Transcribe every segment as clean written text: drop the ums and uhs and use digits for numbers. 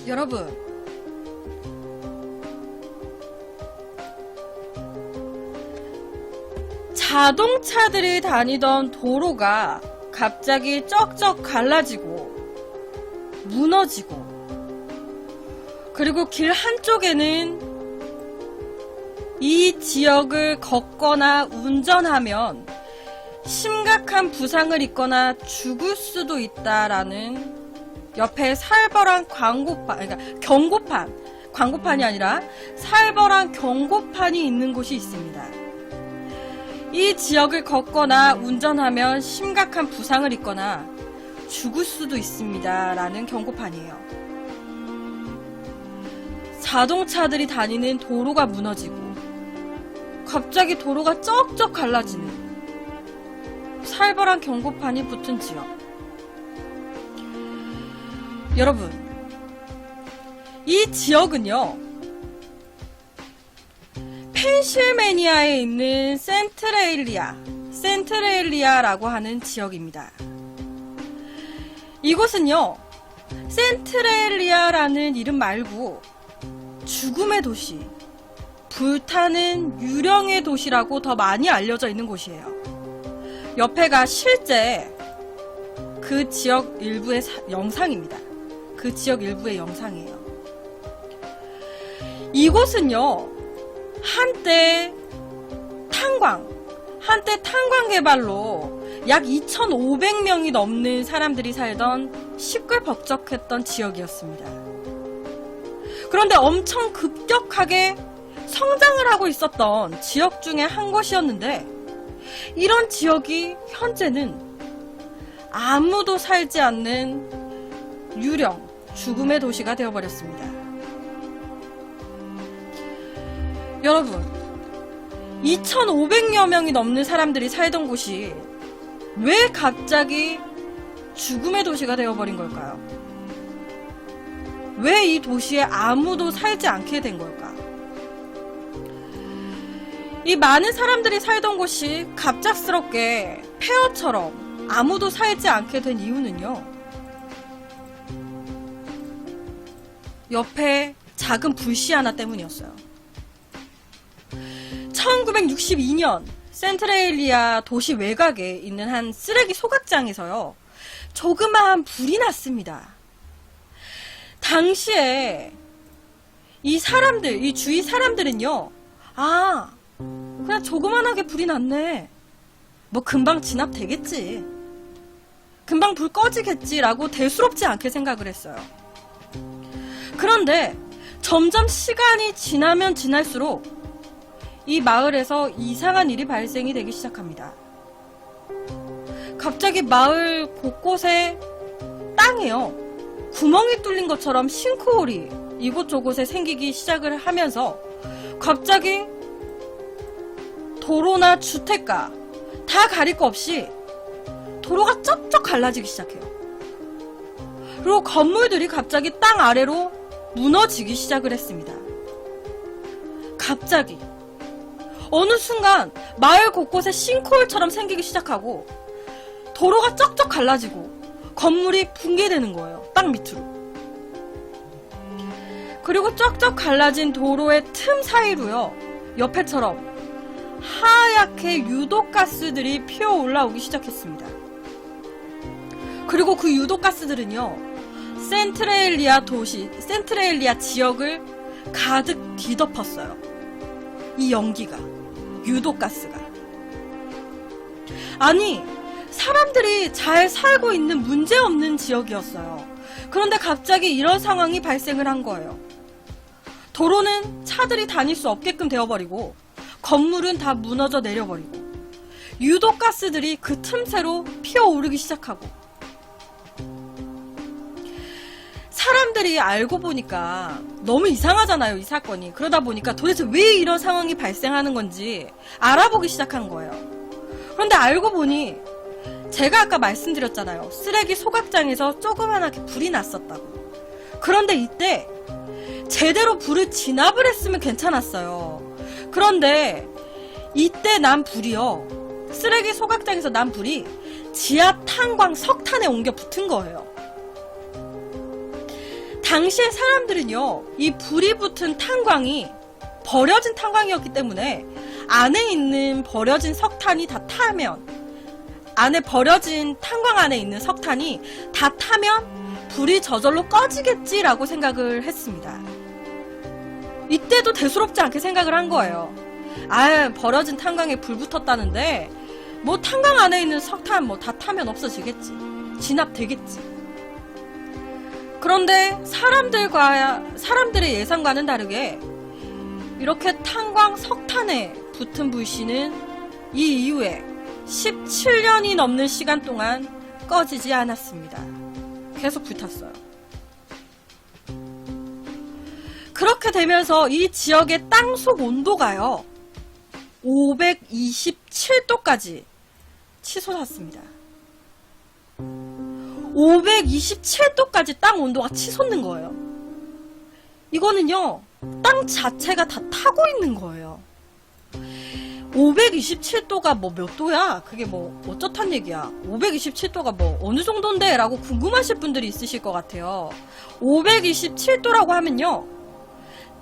여러분, 자동차들이 다니던 도로가 갑자기 쩍쩍 갈라지고 무너지고, 그리고 길 한쪽에는 이 지역을 걷거나 운전하면 심각한 부상을 입거나 죽을 수도 있다라는 옆에 살벌한 광고판이 아니라 살벌한 경고판이 있는 곳이 있습니다. 이 지역을 걷거나 운전하면 심각한 부상을 입거나 죽을 수도 있습니다 라는 경고판이에요. 자동차들이 다니는 도로가 무너지고 갑자기 도로가 쩍쩍 갈라지는 살벌한 경고판이 붙은 지역. 여러분, 이 지역은요, 펜실베니아에 있는 센트레일리아라고 하는 지역입니다. 이곳은요, 센트레일리아라는 이름 말고 죽음의 도시, 불타는 유령의 도시라고 더 많이 알려져 있는 곳이에요. 옆에가 실제 그 지역 일부의 영상입니다. 그 지역 일부의 영상이에요. 이곳은요, 한때 탄광 개발로 약 2,500명이 넘는 사람들이 살던 시끌벅적했던 지역이었습니다. 그런데 엄청 급격하게 성장을 하고 있었던 지역 중에 한 곳이었는데, 이런 지역이 현재는 아무도 살지 않는 유령, 죽음의 도시가 되어버렸습니다. 여러분, 2,500여 명이 넘는 사람들이 살던 곳이 왜 갑자기 죽음의 도시가 되어버린 걸까요? 왜 이 도시에 아무도 살지 않게 된 걸까? 이 많은 사람들이 살던 곳이 갑작스럽게 폐허처럼 아무도 살지 않게 된 이유는요, 옆에 작은 불씨 하나 때문이었어요. 1962년 센트레일리아 도시 외곽에 있는 한 쓰레기 소각장에서요, 조그마한 불이 났습니다. 당시에 이 주위 사람들은요, 그냥 조그만하게 불이 났네, 뭐 금방 진압되겠지, 금방 불 꺼지겠지라고 대수롭지 않게 생각을 했어요. 그런데 점점 시간이 지나면 지날수록 이 마을에서 이상한 일이 발생이 되기 시작합니다. 갑자기 마을 곳곳에 땅에요, 구멍이 뚫린 것처럼 싱크홀이 이곳저곳에 생기기 시작을 하면서 갑자기 도로나 주택가 다 가릴 거 없이 도로가 쩍쩍 갈라지기 시작해요. 그리고 건물들이 갑자기 땅 아래로 무너지기 시작을 했습니다. 갑자기 어느 순간 마을 곳곳에 싱크홀처럼 생기기 시작하고 도로가 쩍쩍 갈라지고 건물이 붕괴되는 거예요, 땅 밑으로. 그리고 쩍쩍 갈라진 도로의 틈 사이로요, 옆에처럼 하얗게 유독가스들이 피어 올라오기 시작했습니다. 그리고 그 유독가스들은요, 센트레일리아 지역을 가득 뒤덮었어요. 이 연기가, 유독가스가. 아니, 사람들이 잘 살고 있는 문제없는 지역이었어요. 그런데 갑자기 이런 상황이 발생을 한 거예요. 도로는 차들이 다닐 수 없게끔 되어버리고, 건물은 다 무너져 내려버리고, 유독가스들이 그 틈새로 피어오르기 시작하고, 사람들이 알고 보니까 너무 이상하잖아요, 이 사건이. 그러다 보니까 도대체 왜 이런 상황이 발생하는 건지 알아보기 시작한 거예요. 그런데 알고 보니, 제가 아까 말씀드렸잖아요, 쓰레기 소각장에서 조그만하게 불이 났었다고. 그런데 이때 제대로 불을 진압을 했으면 괜찮았어요. 그런데 이때 난 불이요, 쓰레기 소각장에서 난 불이 지하 탄광 석탄에 옮겨 붙은 거예요. 당시에 사람들은요, 이 불이 붙은 탄광이 버려진 탄광이었기 때문에 안에 있는 버려진 석탄이 다 타면, 안에 버려진 탄광 안에 있는 석탄이 다 타면 불이 저절로 꺼지겠지라고 생각을 했습니다. 이때도 대수롭지 않게 생각을 한 거예요. 버려진 탄광에 불 붙었다는데 뭐 탄광 안에 있는 석탄 뭐 다 타면 없어지겠지, 진압되겠지. 그런데 사람들의 예상과는 다르게 이렇게 탄광 석탄에 붙은 불씨는 이 이후에 17년이 넘는 시간 동안 꺼지지 않았습니다. 계속 불탔어요. 그렇게 되면서 이 지역의 땅속 온도가요, 527도까지 치솟았습니다. 527도까지 땅 온도가 치솟는 거예요. 이거는요, 땅 자체가 다 타고 있는 거예요. 527도가 뭐 몇 도야? 그게 뭐 어쩌단 얘기야? 527도가 뭐 어느 정도인데? 라고 궁금하실 분들이 있으실 것 같아요. 527도라고 하면요,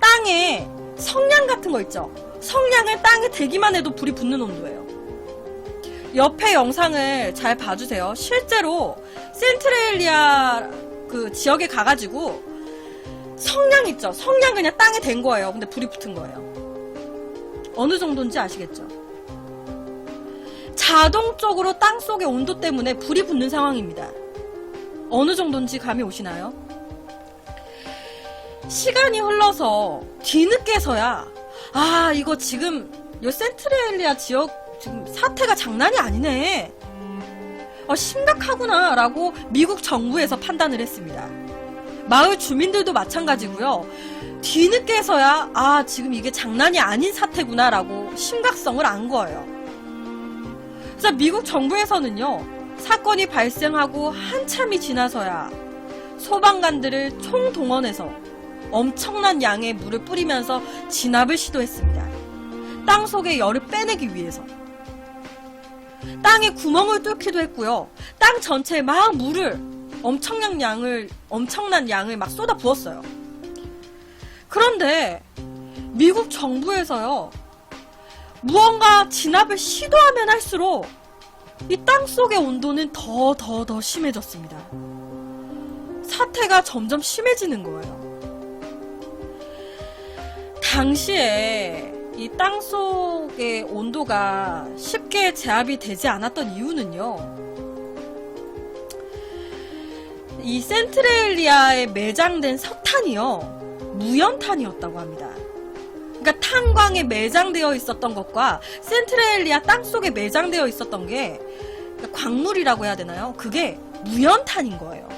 땅에 성냥 같은 거 있죠? 성냥을 땅에 대기만 해도 불이 붙는 온도예요. 옆에 영상을 잘 봐주세요. 실제로 센트레일리아 그 지역에 가가지고 성냥 있죠? 성냥 그냥 땅에 댄 거예요. 근데 불이 붙은 거예요. 어느 정도인지 아시겠죠? 자동적으로 땅속의 온도 때문에 불이 붙는 상황입니다. 어느 정도인지 감이 오시나요? 시간이 흘러서 뒤늦게서야 이거 지금 요 센트레일리아 지역 지금 사태가 장난이 아니네, 심각하구나 라고 미국 정부에서 판단을 했습니다. 마을 주민들도 마찬가지고요. 뒤늦게서야 지금 이게 장난이 아닌 사태구나 라고 심각성을 안 거예요. 그래서 미국 정부에서는요, 사건이 발생하고 한참이 지나서야 소방관들을 총동원해서 엄청난 양의 물을 뿌리면서 진압을 시도했습니다. 땅 속의 열을 빼내기 위해서. 땅에 구멍을 뚫기도 했고요. 땅 전체에 막 물을 엄청난 양을 막 쏟아 부었어요. 그런데 미국 정부에서요, 무언가 진압을 시도하면 할수록 이 땅 속의 온도는 더 심해졌습니다. 사태가 점점 심해지는 거예요. 당시에 이 땅 속의 온도가 쉽게 제압이 되지 않았던 이유는요, 이 센트레일리아에 매장된 석탄이요, 무연탄이었다고 합니다. 그러니까 탄광에 매장되어 있었던 것과 센트레일리아 땅속에 매장되어 있었던 게, 그러니까 광물이라고 해야 되나요? 그게 무연탄인 거예요.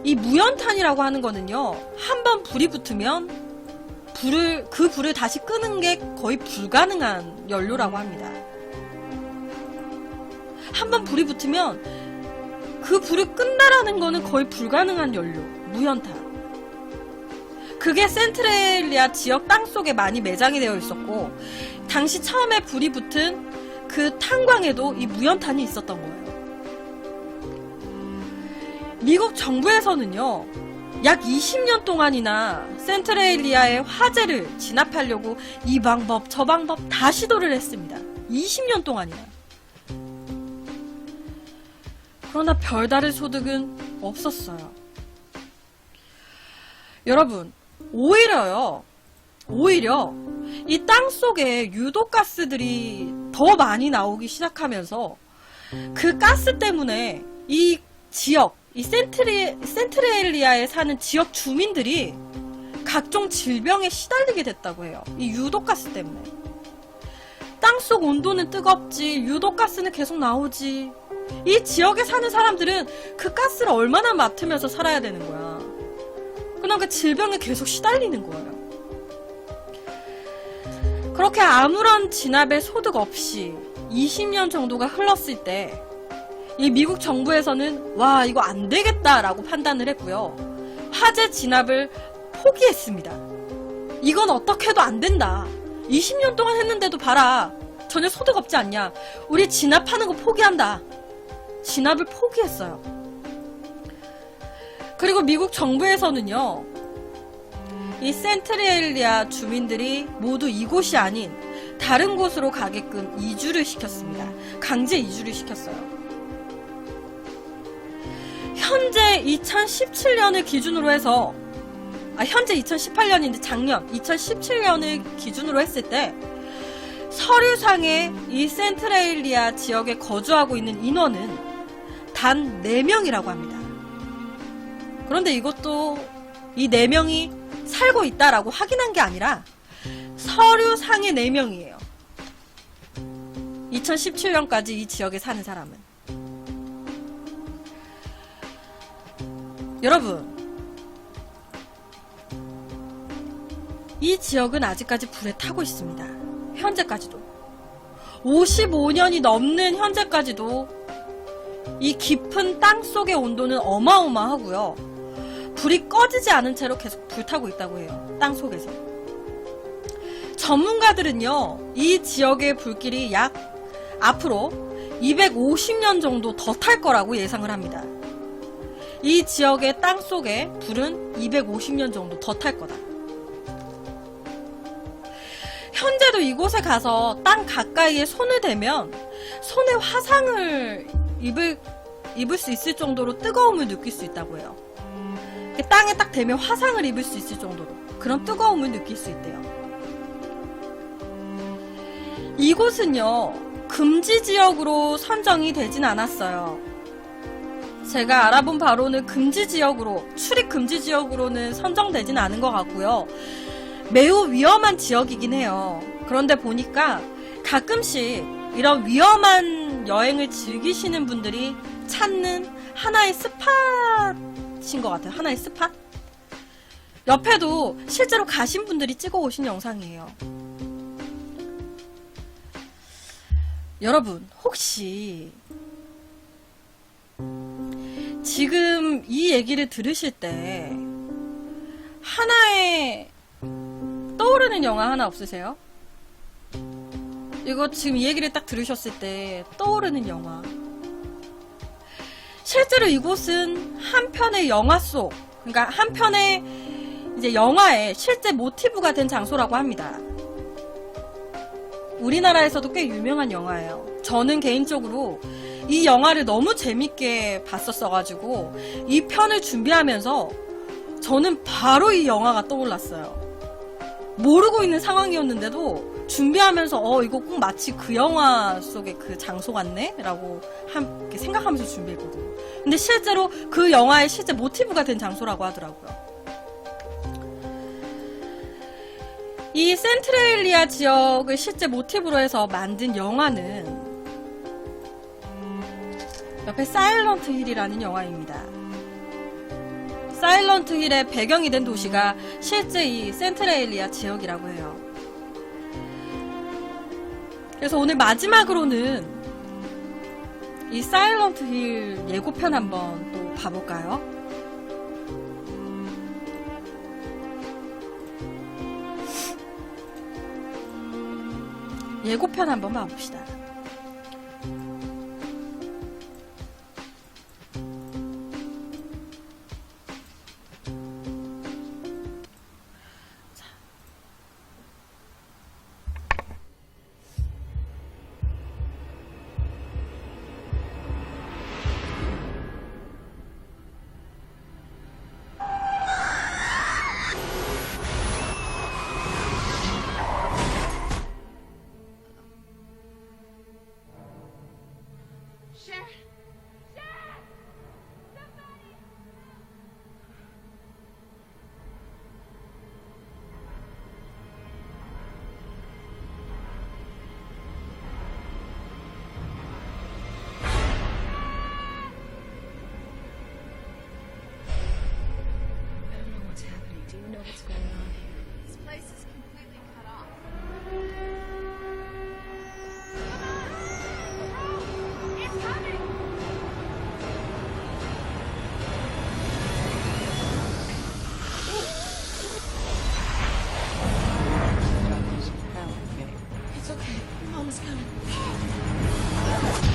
이 무연탄이라고 하는 거는요, 한번 불이 붙으면 그 불을 다시 끄는 게 거의 불가능한 연료라고 합니다. 한번 불이 붙으면 그 불을 끈다라는 거는 거의 불가능한 연료, 무연탄. 그게 센트레일리아 지역 땅속에 많이 매장이 되어 있었고, 당시 처음에 불이 붙은 그 탄광에도 이 무연탄이 있었던 거예요. 미국 정부에서는요, 약 20년 동안이나 센트레일리아의 화재를 진압하려고 이 방법 저 방법 다 시도를 했습니다. 20년 동안이나. 그러나 별다른 소득은 없었어요. 여러분, 오히려 이 땅속에 유독가스들이 더 많이 나오기 시작하면서 그 가스 때문에 이 지역, 이 센트레일리아에 사는 지역 주민들이 각종 질병에 시달리게 됐다고 해요. 이 유독가스 때문에. 땅속 온도는 뜨겁지, 유독가스는 계속 나오지. 이 지역에 사는 사람들은 그 가스를 얼마나 맡으면서 살아야 되는 거야. 그러니까 질병에 계속 시달리는 거예요. 그렇게 아무런 진압의 소득 없이 20년 정도가 흘렀을 때 이 미국 정부에서는 이거 안 되겠다라고 판단을 했고요. 화재 진압을 포기했습니다. 이건 어떻게 해도 안 된다. 20년 동안 했는데도 봐라. 전혀 소득 없지 않냐. 우리 진압하는 거 포기한다. 진압을 포기했어요. 그리고 미국 정부에서는요, 이 센트레일리아 주민들이 모두 이곳이 아닌 다른 곳으로 가게끔 이주를 시켰습니다. 강제 이주를 시켰어요. 현재 2017년을 기준으로 해서, 현재 2018년인데 작년 2017년을 기준으로 했을 때 서류상에 이 센트레일리아 지역에 거주하고 있는 인원은 단 4명이라고 합니다. 그런데 이것도 이 4명이 살고 있다라고 확인한 게 아니라 서류상의 4명이에요. 2017년까지 이 지역에 사는 사람은. 여러분, 이 지역은 아직까지 불에 타고 있습니다. 현재까지도. 55년이 넘는 현재까지도 이 깊은 땅 속의 온도는 어마어마하고요. 불이 꺼지지 않은 채로 계속 불타고 있다고 해요. 땅 속에서. 전문가들은요, 이 지역의 불길이 약 앞으로 250년 정도 더 탈 거라고 예상을 합니다. 이 지역의 땅 속에 불은 250년 정도 더 탈 거다. 현재도 이곳에 가서 땅 가까이에 손을 대면 손에 화상을 입을 수 있을 정도로 뜨거움을 느낄 수 있다고 해요. 땅에 딱 대면 화상을 입을 수 있을 정도로 그런 뜨거움을 느낄 수 있대요. 이곳은요, 금지지역으로 선정이 되진 않았어요. 제가 알아본 바로는 금지지역으로, 출입 금지지역으로는 선정되진 않은 것 같고요. 매우 위험한 지역이긴 해요. 그런데 보니까 가끔씩 이런 위험한 여행을 즐기시는 분들이 찾는 하나의 스팟인 것 같아요. 하나의 스팟? 옆에도 실제로 가신 분들이 찍어 오신 영상이에요. 여러분, 혹시 지금 이 얘기를 들으실 때 하나의 떠오르는 영화 하나 없으세요? 이거 지금 이 얘기를 딱 들으셨을 때 떠오르는 영화. 실제로 이곳은 한 편의 영화 속, 그러니까 한 편의 이제 영화의 실제 모티브가 된 장소라고 합니다. 우리나라에서도 꽤 유명한 영화예요. 저는 개인적으로 이 영화를 너무 재밌게 봤었어가지고 이 편을 준비하면서 저는 바로 이 영화가 떠올랐어요. 모르고 있는 상황이었는데도 준비하면서 이거 꼭 마치 그 영화 속의 그 장소 같네? 라고 이렇게 생각하면서 준비했거든요. 근데 실제로 그 영화의 실제 모티브가 된 장소라고 하더라고요. 이 센트레일리아 지역을 실제 모티브로 해서 만든 영화는 옆에 사일런트 힐이라는 영화입니다. 사일런트 힐의 배경이 된 도시가 실제 이 센트레일리아 지역이라고 해요. 그래서 오늘 마지막으로는 이 사일런트 힐 예고편 한번 또 봐볼까요? 예고편 한번 봐봅시다. What's going on here? This place is completely cut off. It's coming! 여기.